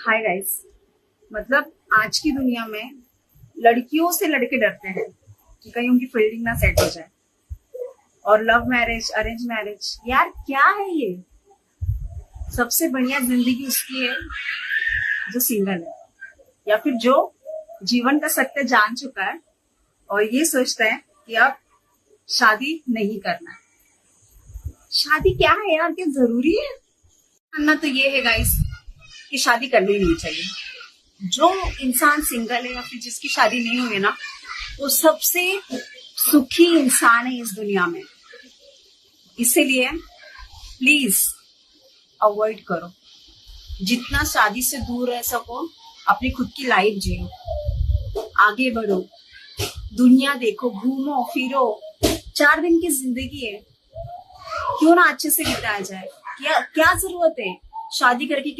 Hi guys. मतलब आज की दुनिया में लड़कियों से लड़के डरते हैं कि कहीं उनकी फील्डिंग ना सेट हो जाए। और लव मैरिज, अरेंज मैरिज, यार क्या है ये। सबसे बढ़िया जिंदगी उसकी है जो सिंगल है, या फिर जो जीवन का सत्य जान चुका है और ये सोचता है कि अब शादी नहीं करना है। शादी क्या है यार, क्या जरूरी है? मानना तो ये है गाइस कि शादी करनी नहीं चाहिए। जो इंसान सिंगल है या फिर जिसकी शादी नहीं हुई है ना, वो सबसे सुखी इंसान है इस दुनिया में। इसीलिए प्लीज अवॉइड करो। जितना शादी से दूर रह सको, अपनी खुद की लाइफ जियो, आगे बढ़ो, दुनिया देखो, घूमो फिरो। 4 दिन की जिंदगी है, क्यों ना अच्छे से बिताया जाए। क्या क्या जरूरत है शादी करके